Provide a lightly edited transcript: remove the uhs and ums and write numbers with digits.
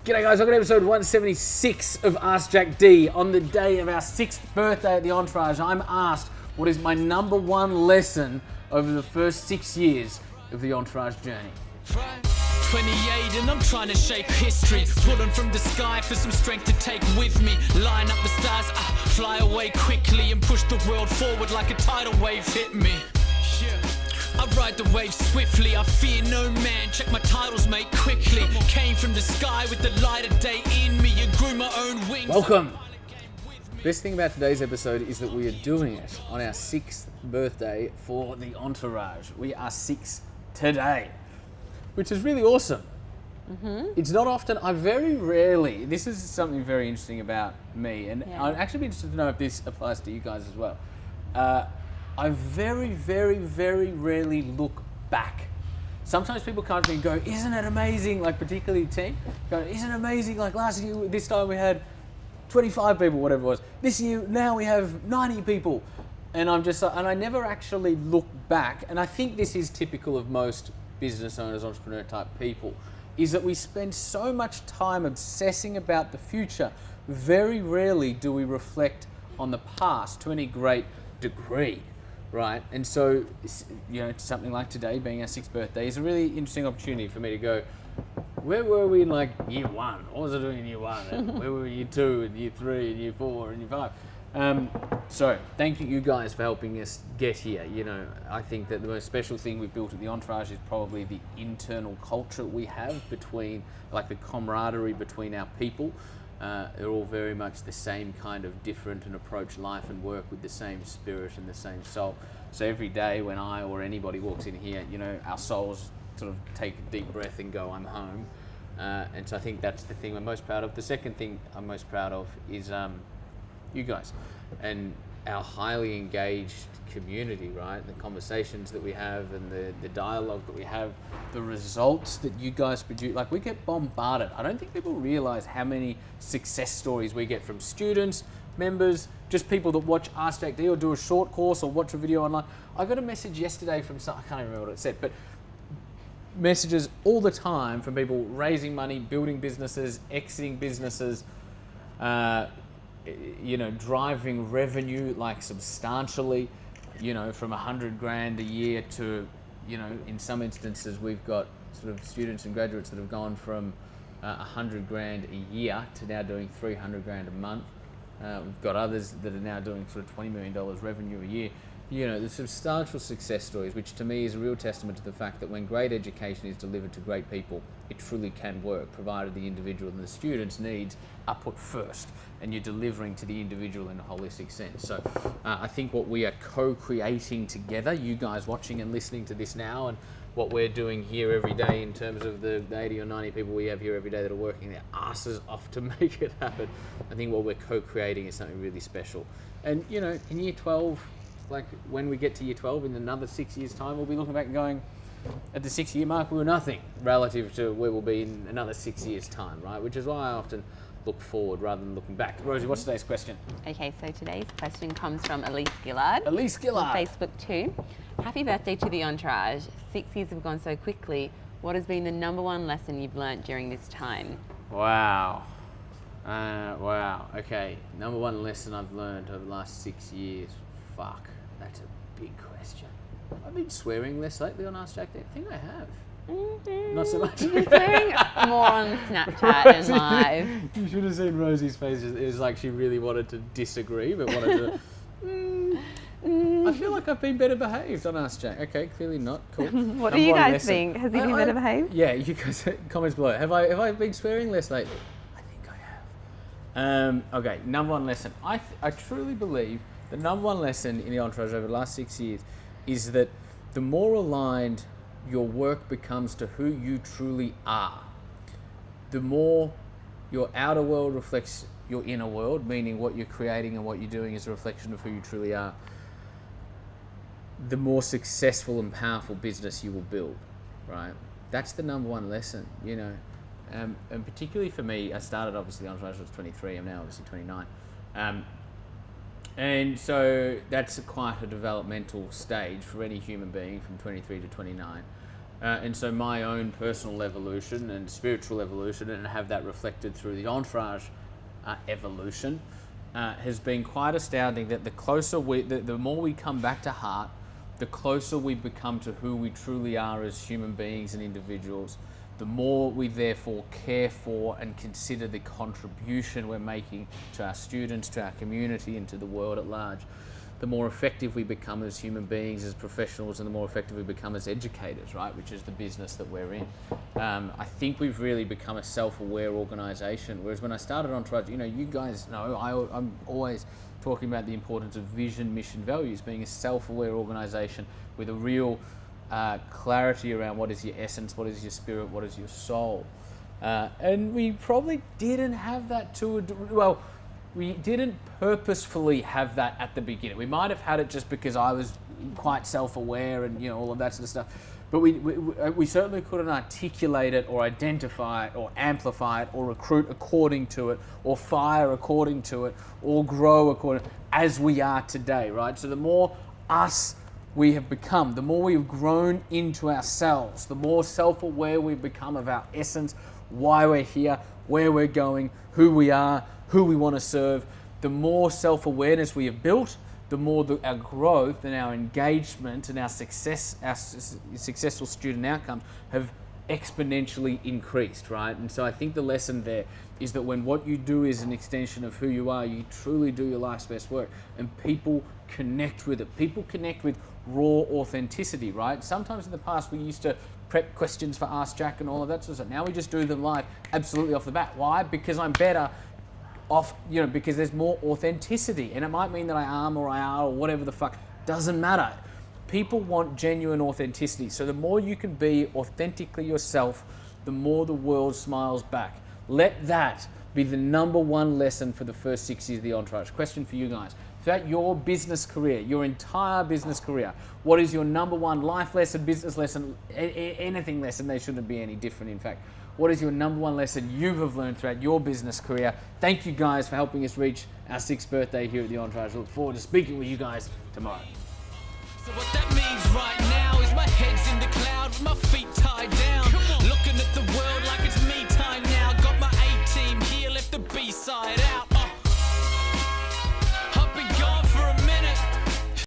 G'day guys, welcome to episode 176 of Ask Jack D. On the day of our 6th birthday at the Entourage, I'm asked what is my number one lesson over the first 6 years of the Entourage journey. 28 and I'm trying to shape history, pulling from the sky for some strength to take with me, line up the stars, fly away quickly and push the world forward like a tidal wave hit me. I ride the wave swiftly, I fear no man, check my titles mate quickly, came from the sky with the light of day in me and grew my own wings. Welcome. Best thing about today's episode is that we are doing it on our 6th birthday for the Entourage. We are 6 today, which is really awesome. It's not often, I very rarely, this is something very interesting about me, and I'd actually be interested to know if this applies to you guys as well. I very, very, very rarely look back. Sometimes people come to me and go, isn't it amazing, like particularly team, go, isn't it amazing, like last year, this time we had 25 people, whatever it was. This year, now we have 90 people. And I'm just, and I never actually look back, and I think this is typical of most business owners, entrepreneur type people, is that we spend so much time obsessing about the future, very rarely do we reflect on the past to any great degree. Right, and so, you know, something like today being our 6th birthday is a really interesting opportunity for me to go, where were we in like year 1? What was I doing in year 1? And where were we in year 2 and year 3 and year 4 and year 5? So thank you guys for helping us get here. You know, I think that the most special thing we've built at the Entourage is probably the internal culture we have between, like the camaraderie between our people. They're all very much the same kind of different and approach life and work with the same spirit and the same soul. So every day when I or anybody walks in here, you know, our souls sort of take a deep breath and go, I'm home. And so I think that's the thing we're most proud of. The second thing I'm most proud of is you guys and our highly engaged community, right? The conversations that we have and the dialogue that we have, the results that you guys produce, like we get bombarded. I don't think people realize how many success stories we get from students, members, just people that watch Ask Jack D or do a short course or watch a video online. I got a message yesterday from some, I can't even remember what it said, but messages all the time from people raising money, building businesses, exiting businesses, you know, driving revenue like substantially, you know, from 100 grand a year to, you know, in some instances we've got sort of students and graduates that have gone from 100 grand a year to now doing 300 grand a month. We've got others that are now doing sort of $20 million revenue a year. You know, the substantial success stories, which to me is a real testament to the fact that when great education is delivered to great people, it truly can work, provided the individual and the student's needs are put first and you're delivering to the individual in a holistic sense. So I think what we are co-creating together, you guys watching and listening to this now, and what we're doing here every day in terms of the 80 or 90 people we have here every day that are working their asses off to make it happen, I think what we're co-creating is something really special. And, you know, in year 12, like when we get to year 12 in another 6 years time, we'll be looking back and going, at the 6 year mark we were nothing relative to where we'll be in another 6 years time, right? Which is why I often look forward rather than looking back. Rosie, what's today's question? Okay, so today's question comes from Elise Gillard. Elise Gillard. On Facebook too. Happy birthday to the Entourage. 6 years have gone so quickly. What has been the number one lesson you've learnt during this time? Wow. Wow. Okay. Number one lesson I've learned over the last 6 years. Fuck. That's a big question. I've been swearing less lately on Ask Jack D. I think I have. Not so much. You've been swearing more on Snapchat and live. You should have seen Rosie's face. It was like she really wanted to disagree, but wanted to... I feel like I've been better behaved on Ask Jack. Okay, clearly not. Cool. What do you guys think? Has he been better behaved? Yeah, you guys, comments below. Have I been swearing less lately? I think I have. Okay, number one lesson. I truly believe the number one lesson in the Entourage over the last 6 years is that the more aligned your work becomes to who you truly are, the more your outer world reflects your inner world, meaning what you're creating and what you're doing is a reflection of who you truly are, the more successful and powerful business you will build, right? That's the number one lesson, you know. And particularly for me, I started obviously Entourage when I was 23, I'm now obviously 29. And so that's quite a developmental stage for any human being from 23 to 29. And so my own personal evolution and spiritual evolution, and have that reflected through the Entourage evolution, has been quite astounding. That the more we come back to heart, the closer we become to who we truly are as human beings and individuals, the more we therefore care for and consider the contribution we're making to our students, to our community, and to the world at large, the more effective we become as human beings, as professionals, and the more effective we become as educators, right? Which is the business that we're in. I think we've really become a self-aware organisation. Whereas when I started Entourage, you guys know, I'm always talking about the importance of vision, mission, values, being a self-aware organisation with a real clarity around what is your essence, what is your spirit, what is your soul. And we probably didn't have that we didn't purposefully have that at the beginning. We might have had it just because I was quite self-aware and all of that sort of stuff. But we certainly couldn't articulate it or identify it or amplify it or recruit according to it or fire according to it or grow according as we are today, right? So the more us we have become, the more we've grown into ourselves, the more self-aware we've become of our essence, why we're here, where we're going, who we are, who we want to serve, the more self-awareness we have built, the more our growth and our engagement and our successful student outcomes have exponentially increased, right? And so I think the lesson there is that when what you do is an extension of who you are, you truly do your life's best work, and people connect with it. People connect with raw authenticity, right? Sometimes in the past we used to prep questions for Ask Jack and all of that sort of stuff. Now we just do them live, absolutely off the bat. Why? Because I'm better off, because there's more authenticity, and it might mean that I am or I are or whatever the fuck, doesn't matter. People want genuine authenticity. So the more you can be authentically yourself, the more the world smiles back. Let that be the number one lesson for the first 6 years of the Entourage. Question for you guys. Throughout your business career, your entire business career, what is your number one life lesson, business lesson, anything lesson? They shouldn't be any different, in fact. What is your number one lesson you have learned throughout your business career? Thank you guys for helping us reach our 6th birthday here at the Entourage. I look forward to speaking with you guys tomorrow. So what that means right now is my head's in the cloud with my feet tied down.